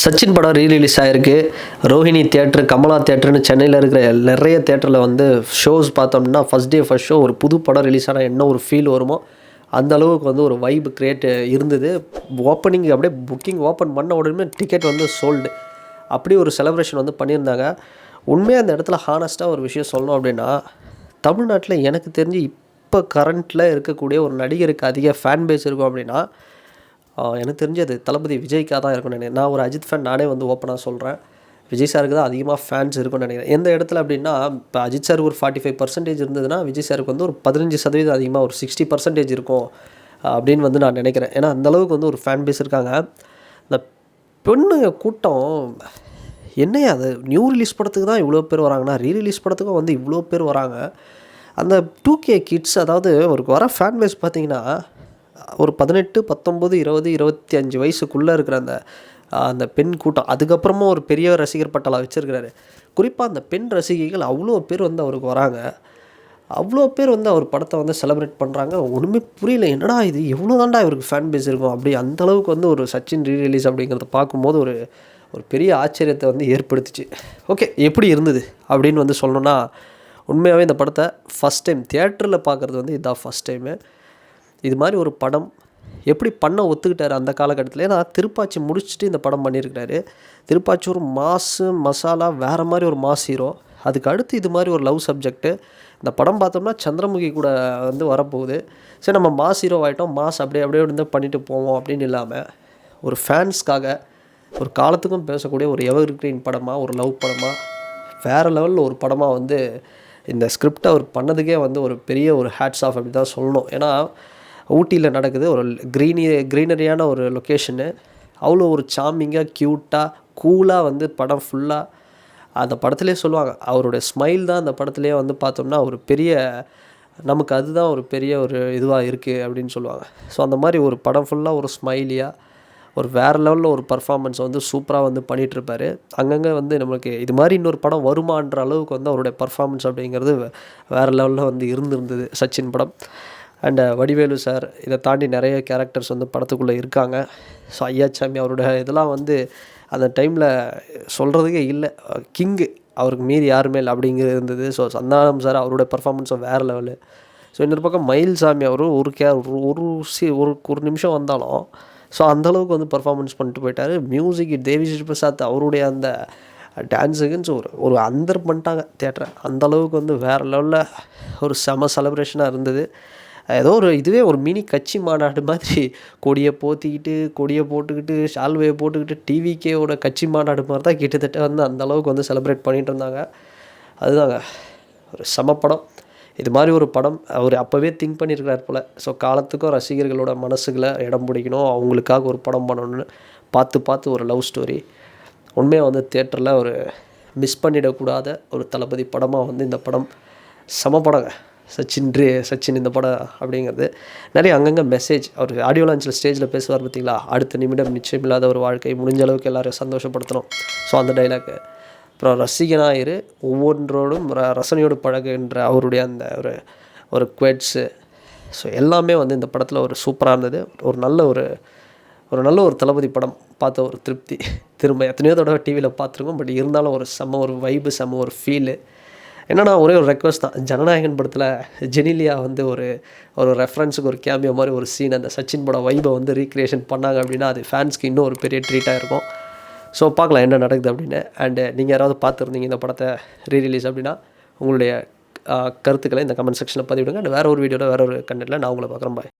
சச்சின் படம் ரீரிலீஸ் ஆகிருக்கு. ரோஹிணி தியேட்டர், கமலா தியேட்டர்னு சென்னையில் இருக்கிற நிறைய தியேட்டரில் வந்து ஷோஸ் பார்த்தோம்னா ஃபஸ்ட் டே ஃபஸ்ட் ஷோ ஒரு புது படம் ரிலீஸ் ஆனால் என்ன ஒரு ஃபீல் வருமோ அந்த அளவுக்கு வந்து ஒரு வைப் கிரியேட் இருந்தது. ஓப்பனிங் அப்படியே புக்கிங் ஓப்பன் பண்ண உடனே டிக்கெட் வந்து சோல்டு. அப்படி ஒரு செலிப்ரேஷன் வந்து பண்ணியிருந்தாங்க. உண்மையாக அந்த இடத்துல ஹானஸ்ட்டாக ஒரு விஷயம் சொல்லணும் அப்படின்னா, தமிழ்நாட்டில் எனக்கு தெரிஞ்சு இப்போ கரண்ட்டில் இருக்கக்கூடிய ஒரு நடிகருக்கு அதிக ஃபேன் பேஸ் இருக்கும் அப்படின்னா, எனக்கு தெரிஞ்சு அது தளபதி விஜய்க்காக தான் இருக்கும்னு நினைக்கிறேன். நான் ஒரு அஜித் ஃபேன், நானே வந்து ஓப்பனாக சொல்கிறேன். விஜய் சாருக்கு தான் அதிகமாக ஃபேன்ஸ் இருக்கும்னு நினைக்கிறேன். எந்த இடத்துல அப்படின்னா, இப்போ அஜித் சாருக்கு ஒரு 45% இருந்ததுன்னா, விஜய் சாருக்கு வந்து ஒரு 15% அதிகமாக ஒரு 60% இருக்கும் அப்படின்னு வந்து நான் நினைக்கிறேன். ஏன்னா அந்தளவுக்கு வந்து ஒரு ஃபேன் பேஸ் இருக்காங்க. இந்த பெண்ணுங்க கூட்டம் என்னையா அது, நியூ ரிலீஸ் படத்துக்கு தான் இவ்வளோ பேர் வராங்கன்னா, ரீரிலீஸ் படத்துக்கும் வந்து இவ்வளோ பேர் வராங்க. அந்த 2K கிட்ஸ், அதாவது ஒரு வர ஃபேன் பேஸ் பார்த்திங்கன்னா ஒரு 18, 19, 20, 25 வயசுக்குள்ளே இருக்கிற அந்த பெண் கூட்டம். அதுக்கப்புறமா ஒரு பெரிய ரசிகர் பட்டாளம் வச்சுருக்கிறாரு. குறிப்பாக அந்த பெண் ரசிகைகள் அவ்வளோ பேர் வந்து அவருக்கு வராங்க. அவ்வளோ பேர் வந்து அவர் படத்தை வந்து செலிப்ரேட் பண்ணுறாங்க. ஒன்றுமே புரியல, என்னடா இது எவ்வளோ தாண்டா இவருக்கு ஃபேன் பேஸ் இருக்கும் அப்படி. அந்தளவுக்கு வந்து ஒரு சச்சின் ரீரிலீஸ் அப்படிங்கிறத பார்க்கும்போது ஒரு பெரிய ஆச்சரியத்தை வந்து ஏற்படுத்துச்சு. ஓகே, எப்படி இருந்தது அப்படின்னு வந்து சொல்லணுன்னா, உண்மையாகவே இந்த படத்தை ஃபஸ்ட் டைம் தியேட்டரில் பார்க்குறது வந்து இதுதான் ஃபஸ்ட் டைமு. இது மாதிரி ஒரு படம் எப்படி பண்ண ஒத்துக்கிட்டார் அந்த காலகட்டத்தில். ஏன்னா திருப்பாச்சி முடிச்சுட்டு இந்த படம் பண்ணியிருக்கிறாரு. திருப்பாச்சி ஒரு மாசு மசாலா, வேறு மாதிரி ஒரு மாஸ் ஹீரோ. அதுக்கு அடுத்து இது மாதிரி ஒரு லவ் சப்ஜெக்ட்டு. இந்த படம் பார்த்தோம்னா சந்திரமுகி கூட வந்து வரப்போகுது. சரி, நம்ம மாஸ் ஹீரோ ஆகிட்டோம், மாஸ் அப்படியே வந்து பண்ணிட்டு போவோம் அப்படின்னு இல்லாமல், ஒரு ஃபேன்ஸ்க்காக ஒரு காலத்துக்கும் பேசக்கூடிய ஒரு எவர் கிரீன் படமாக, ஒரு லவ் படமாக, வேறு லெவலில் ஒரு படமாக வந்து இந்த ஸ்கிரிப்டை அவர் பண்ணதுக்கே வந்து ஒரு பெரிய ஒரு ஹேட்ஸ் ஆஃப் அப்படி தான் சொல்லணும். ஏன்னா ஊட்டியில் நடக்குது, ஒரு க்ரீனரியான ஒரு லொக்கேஷனு. அவ்வளோ ஒரு சாமிங்காக, க்யூட்டாக, கூலாக வந்து படம் ஃபுல்லாக. அந்த படத்துலேயே சொல்லுவாங்க, அவருடைய ஸ்மைல் தான் அந்த படத்துலேயே வந்து பார்த்தோம்னா ஒரு பெரிய, நமக்கு அதுதான் ஒரு பெரிய ஒரு இதுவாக இருக்குது அப்படின்னு சொல்லுவாங்க. ஸோ அந்த மாதிரி ஒரு படம் ஃபுல்லாக ஒரு ஸ்மைலியாக, ஒரு வேறு லெவலில் ஒரு பர்ஃபார்மன்ஸ் வந்து சூப்பராக வந்து பண்ணிகிட்ருப்பார். அங்கங்கே வந்து நம்மளுக்கு இது மாதிரி இன்னொரு படம் வருமான்ற அளவுக்கு வந்து அவருடைய பர்ஃபார்மன்ஸ் அப்படிங்கிறது வேறு லெவலில் வந்து இருந்திருந்தது சச்சின் படம். அண்டு வடிவேலு சார், இதை தாண்டி நிறைய கேரக்டர்ஸ் வந்து படத்துக்குள்ளே இருக்காங்க. ஸோ ஐயாச்சாமி அவரோட இதெல்லாம் வந்து அந்த டைமில் சொல்கிறதுக்கே இல்லை, கிங்கு, அவருக்கு மீறி யாருமே இல்லை அப்படிங்கிறது இருந்தது. ஸோ சந்தானம் சார் அவரோட பர்ஃபார்மன்ஸும் வேறு லெவலு. ஸோ இன்னொரு பக்கம் மயில்சாமி அவரும் ஒரு நிமிஷம் வந்தாலும் ஸோ அந்தளவுக்கு வந்து பர்ஃபார்மன்ஸ் பண்ணிட்டு போயிட்டார். மியூசிக் தேவி ஸ்ரீ பிரசாத் அவருடைய அந்த டான்ஸுக்குன்னு ஒரு அந்தர் பண்ணிட்டாங்க தியேட்டரை. அந்தளவுக்கு வந்து வேறு லெவலில் ஒரு செம செலிப்ரேஷனாக இருந்தது. ஏதோ இதுவே ஒரு மினி கட்சி மாநாடு மாதிரி, கொடியை போட்டுக்கிட்டு ஷால்வையை போட்டுக்கிட்டு டிவிகேவோட கட்சி மாநாடு மாதிரி தான் கிட்டத்தட்ட வந்து அந்தளவுக்கு வந்து செலிப்ரேட் பண்ணிகிட்டு இருந்தாங்க. அதுதாங்க ஒரு செம படம். இது மாதிரி ஒரு படம் அவர் அப்போவே திங்க் பண்ணியிருக்கிறார் போல். ஸோ காலத்துக்கும் ரசிகர்களோட மனசுகளை இடம் பிடிக்கணும், அவங்களுக்காக ஒரு படம் பண்ணணும்னு பார்த்து ஒரு லவ் ஸ்டோரி. உண்மையாக வந்து தியேட்டரில் ஒரு மிஸ் பண்ணிடக்கூடாத ஒரு தளபதி படமாக வந்து இந்த படம் செம படங்க. சச்சின் இந்த படம் அப்படிங்கிறது நிறைய அங்கங்கே மெசேஜ். அவர் ஆடியோ லான்ச்சில் ஸ்டேஜில் பேசுவார் பார்த்தீங்களா, அடுத்த நிமிடம் நிச்சயமில்லாத ஒரு வாழ்க்கை, முடிஞ்ச அளவுக்கு எல்லோரும் சந்தோஷப்படுத்தணும். ஸோ அந்த டைலாக்கு, அப்புறம் ரசிகனாயிரு, ஒவ்வொன்றோடும் ரசனையோடு பழகுன்ற அவருடைய அந்த ஒரு குவேட்ஸு. ஸோ எல்லாமே வந்து இந்த படத்தில் ஒரு சூப்பராக இருந்தது. ஒரு நல்ல ஒரு தளபதி படம் பார்த்த ஒரு திருப்தி. திரும்ப எத்தனையோ தடவை டிவியில் பார்த்துருக்கோம், பட் இருந்தாலும் ஒரு செம்ம ஒரு வைபு, செம்ம ஒரு ஃபீலு. என்னன்னா ஒரே ஒரு ரெக்வஸ்ட் தான், ஜனநாயகன் படத்தில் ஜெனிலியா வந்து ஒரு ரெஃபரன்ஸுக்கு ஒரு கேமியோ மாதிரி ஒரு சீன் அந்த சச்சின் படம் வைபை வந்து ரீக்ரியேஷன் பண்ணாங்க அப்படின்னா அது ஃபேன்ஸ்க்கு இன்னும் ஒரு பெரிய ட்ரீட்டாக இருக்கும். ஸோ பார்க்கலாம் என்ன நடக்குது அப்படின்னு. அண்டு நீங்கள் யாராவது பார்த்துருந்தீங்க இந்த படத்தை ரீரிலீஸ் அப்படின்னா, உங்களுடைய கருத்துக்களை இந்த கமெண்ட் செக்ஷனில் பதிவிடுங்க. அண்ட் வேறு ஒரு வீடியோவில் வேறு ஒரு கண்டென்ட்டில் நான் உங்களை பார்க்குறேன். பாய்.